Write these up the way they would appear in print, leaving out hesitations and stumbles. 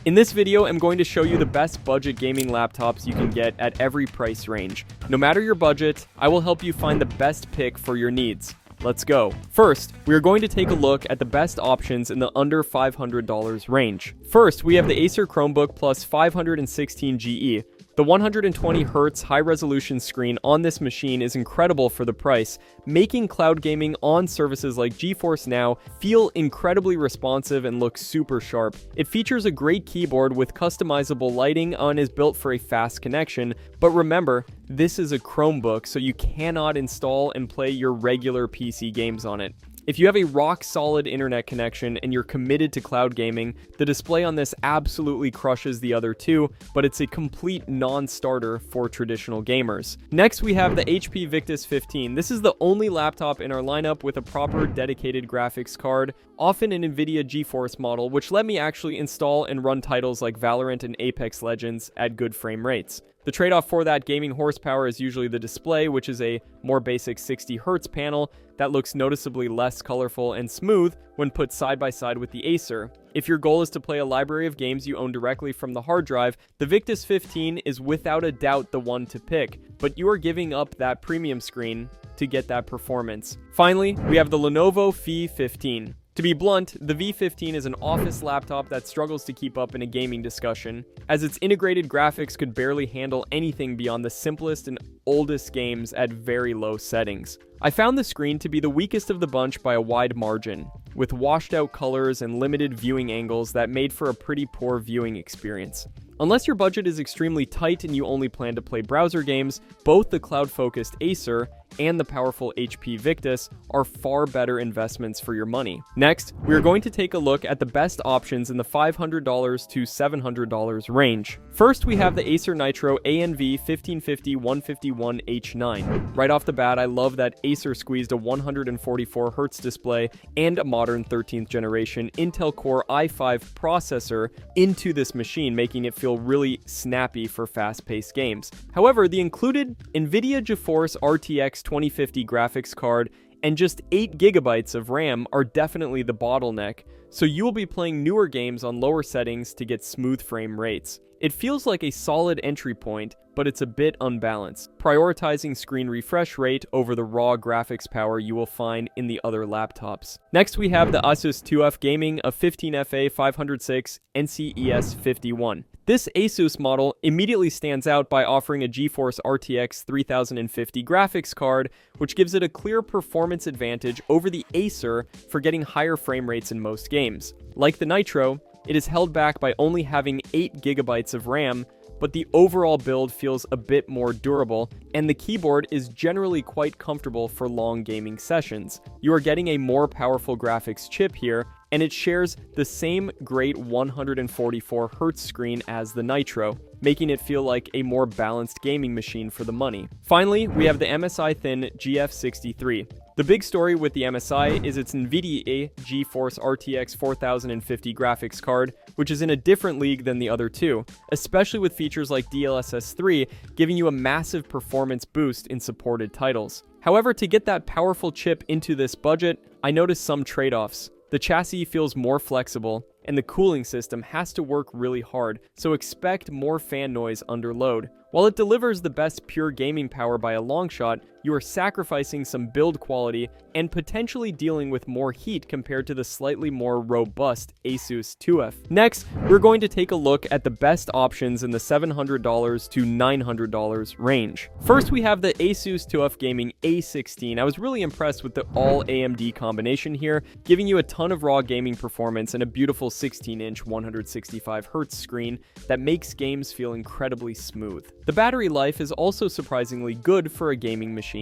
In this video, I'm going to show you the best budget gaming laptops you can get at every price range. No matter your budget, I will help you find the best pick for your needs. Let's go. First, we are going to take a look at the best options in the under $500 range. First, we have the Acer Chromebook Plus 516 GE. The 120Hz high-resolution screen on this machine is incredible for the price, making cloud gaming on services like GeForce Now feel incredibly responsive and look super sharp. It features a great keyboard with customizable lighting and is built for a fast connection, but remember, this is a Chromebook, so you cannot install and play your regular PC games on it. If you have a rock-solid internet connection and you're committed to cloud gaming, the display on this absolutely crushes the other two, but it's a complete non-starter for traditional gamers. Next, we have the HP Victus 15. This is the only laptop in our lineup with a proper dedicated graphics card, often an NVIDIA GeForce model, which let me actually install and run titles like Valorant and Apex Legends at good frame rates. The trade-off for that gaming horsepower is usually the display, which is a more basic 60Hz panel that looks noticeably less colorful and smooth when put side by side with the Acer. If your goal is to play a library of games you own directly from the hard drive, the Victus 15 is without a doubt the one to pick, but you are giving up that premium screen to get that performance. Finally, we have the Lenovo V15. To be blunt, the V15 is an office laptop that struggles to keep up in a gaming discussion, as its integrated graphics could barely handle anything beyond the simplest and oldest games at very low settings. I found the screen to be the weakest of the bunch by a wide margin, with washed out colors and limited viewing angles that made for a pretty poor viewing experience. Unless your budget is extremely tight and you only plan to play browser games, both the cloud-focused Acer and the powerful HP Victus are far better investments for your money. Next, we are going to take a look at the best options in the $500 to $700 range. First, we have the Acer Nitro NV1550-151H9. Right off the bat, I love that Acer squeezed a 144Hz display and a modern 13th generation Intel Core i5 processor into this machine, making it feel really snappy for fast-paced games. However, the included NVIDIA GeForce RTX 2050 graphics card and just 8GB of RAM are definitely the bottleneck, so you will be playing newer games on lower settings to get smooth frame rates. It feels like a solid entry point, but it's a bit unbalanced, prioritizing screen refresh rate over the raw graphics power you will find in the other laptops. Next, we have the ASUS TUF Gaming A15 FA 506 NCES 51. This ASUS model immediately stands out by offering a GeForce RTX 3050 graphics card, which gives it a clear performance advantage over the Acer for getting higher frame rates in most games. Like the Nitro, it is held back by only having 8GB of RAM, but the overall build feels a bit more durable, and the keyboard is generally quite comfortable for long gaming sessions. You are getting a more powerful graphics chip here, and it shares the same great 144Hz screen as the Nitro, making it feel like a more balanced gaming machine for the money. Finally, we have the MSI Thin GF63. The big story with the MSI is its NVIDIA GeForce RTX 4050 graphics card, which is in a different league than the other two, especially with features like DLSS 3 giving you a massive performance boost in supported titles. However, to get that powerful chip into this budget, I noticed some trade-offs. The chassis feels more flexible, and the cooling system has to work really hard, so expect more fan noise under load. While it delivers the best pure gaming power by a long shot, you are sacrificing some build quality and potentially dealing with more heat compared to the slightly more robust ASUS TUF. Next, we're going to take a look at the best options in the $700 to $900 range. First, we have the ASUS TUF Gaming A16. I was really impressed with the all-AMD combination here, giving you a ton of raw gaming performance and a beautiful 16-inch 165Hz screen that makes games feel incredibly smooth. The battery life is also surprisingly good for a gaming machine,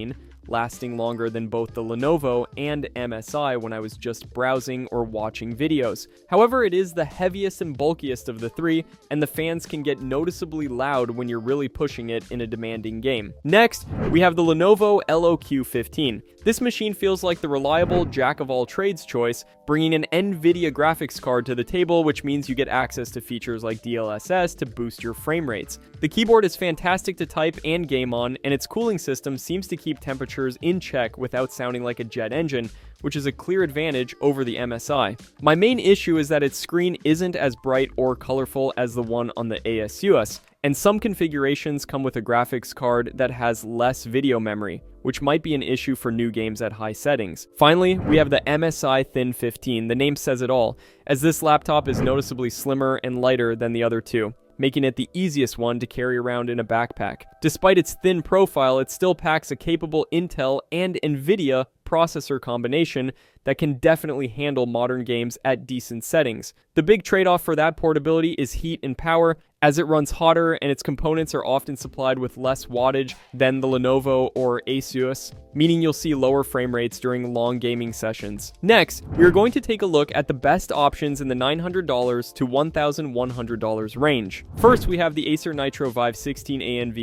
lasting longer than both the Lenovo and MSI when I was just browsing or watching videos. However, it is the heaviest and bulkiest of the three, and the fans can get noticeably loud when you're really pushing it in a demanding game. Next, we have the Lenovo LOQ 15. This machine feels like the reliable jack-of-all-trades choice, bringing an NVIDIA graphics card to the table, which means you get access to features like DLSS to boost your frame rates. The keyboard is fantastic to type and game on, and its cooling system seems to keep temperature temperatures in check without sounding like a jet engine, which is a clear advantage over the MSI. My main issue is that its screen isn't as bright or colorful as the one on the ASUS, and some configurations come with a graphics card that has less video memory, which might be an issue for new games at high settings. Finally, we have the MSI Thin 15, the name says it all, as this laptop is noticeably slimmer and lighter than the other two, making it the easiest one to carry around in a backpack. Despite its thin profile, it still packs a capable Intel and NVIDIA processor combination that can definitely handle modern games at decent settings. The big trade-off for that portability is heat and power, as it runs hotter and its components are often supplied with less wattage than the Lenovo or Asus, meaning you'll see lower frame rates during long gaming sessions. Next, we are going to take a look at the best options in the $900 to $1,100 range. First, we have the Acer Nitro V15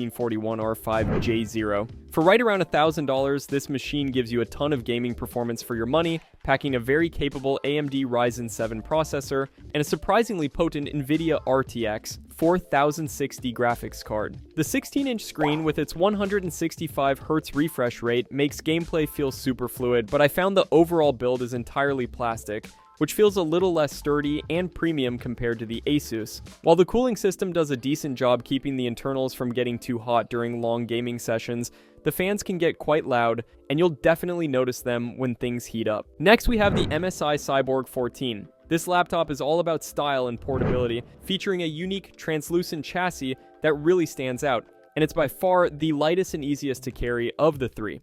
ANV1641R5J0. For right around $1,000, this machine gives you a ton of gaming performance for your money, packing a very capable AMD Ryzen 7 processor and a surprisingly potent NVIDIA RTX 4060 graphics card. The 16-inch screen with its 165Hz refresh rate makes gameplay feel super fluid, but I found the overall build is entirely plastic, which feels a little less sturdy and premium compared to the Asus. While the cooling system does a decent job keeping the internals from getting too hot during long gaming sessions, the fans can get quite loud, and you'll definitely notice them when things heat up. Next, we have the MSI Cyborg 14. This laptop is all about style and portability, featuring a unique translucent chassis that really stands out, and it's by far the lightest and easiest to carry of the three.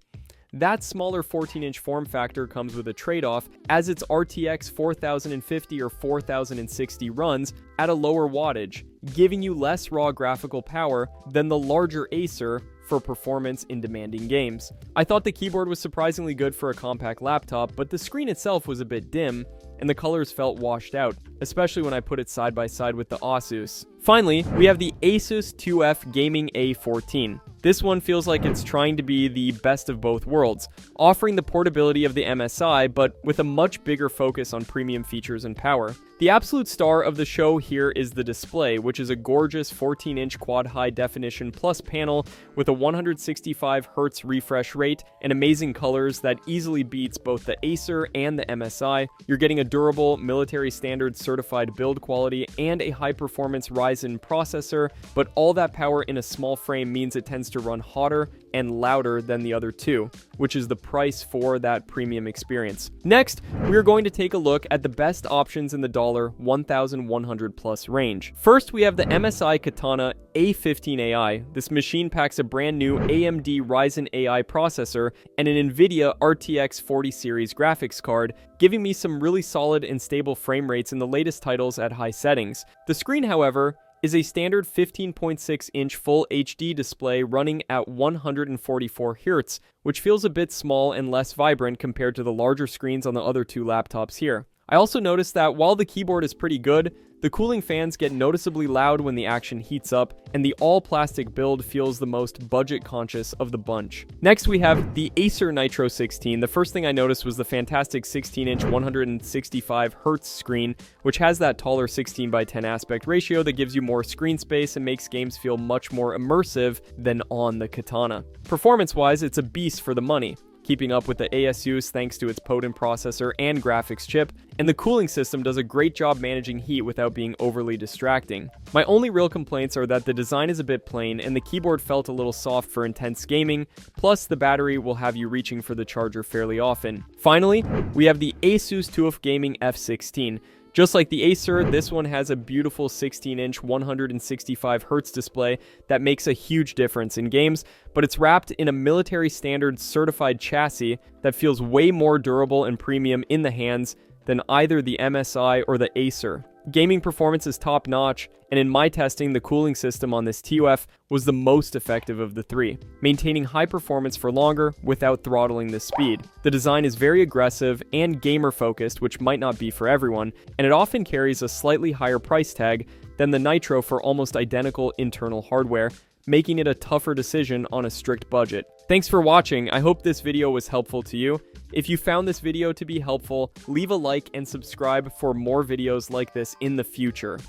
That smaller 14-inch form factor comes with a trade-off, as its RTX 4050 or 4060 runs at a lower wattage, giving you less raw graphical power than the larger Acer for performance in demanding games. I thought the keyboard was surprisingly good for a compact laptop, but the screen itself was a bit dim, and the colors felt washed out, especially when I put it side by side with the Asus. Finally, we have the Asus TUF Gaming A14. This one feels like it's trying to be the best of both worlds, offering the portability of the MSI, but with a much bigger focus on premium features and power. The absolute star of the show here is the display, which is a gorgeous 14-inch quad high definition plus panel with a 165Hz refresh rate and amazing colors that easily beats both the Acer and the MSI. You're getting a durable, military standard certified build quality and a high-performance Ryzen processor, but all that power in a small frame means it tends to run hotter and louder than the other two, which is the price for that premium experience. Next, we are going to take a look at the best options in the $1,100 plus range. First, we have the MSI Katana A15 AI. This machine packs a brand new AMD Ryzen AI processor and an NVIDIA RTX 40 series graphics card, giving me some really solid and stable frame rates in the latest titles at high settings. The screen, however, is a standard 15.6-inch Full HD display running at 144 Hz, which feels a bit small and less vibrant compared to the larger screens on the other two laptops here. I also noticed that while the keyboard is pretty good, the cooling fans get noticeably loud when the action heats up, and the all-plastic build feels the most budget-conscious of the bunch. Next, we have the Acer Nitro 16. The first thing I noticed was the fantastic 16-inch 165Hz screen, which has that taller 16:10 aspect ratio that gives you more screen space and makes games feel much more immersive than on the Katana. Performance-wise, it's a beast for the money, keeping up with the ASUS thanks to its potent processor and graphics chip, and the cooling system does a great job managing heat without being overly distracting. My only real complaints are that the design is a bit plain and the keyboard felt a little soft for intense gaming, plus the battery will have you reaching for the charger fairly often. Finally, we have the Asus TUF Gaming F16. Just like the Acer, this one has a beautiful 16-inch 165Hz display that makes a huge difference in games, but it's wrapped in a military standard certified chassis that feels way more durable and premium in the hands than either the MSI or the Acer. Gaming performance is top-notch, and in my testing, the cooling system on this TUF was the most effective of the three, maintaining high performance for longer without throttling the speed. The design is very aggressive and gamer-focused, which might not be for everyone, and it often carries a slightly higher price tag than the Nitro for almost identical internal hardware, making it a tougher decision on a strict budget. Thanks for watching. I hope this video was helpful to you. If you found this video to be helpful, leave a like and subscribe for more videos like this in the future.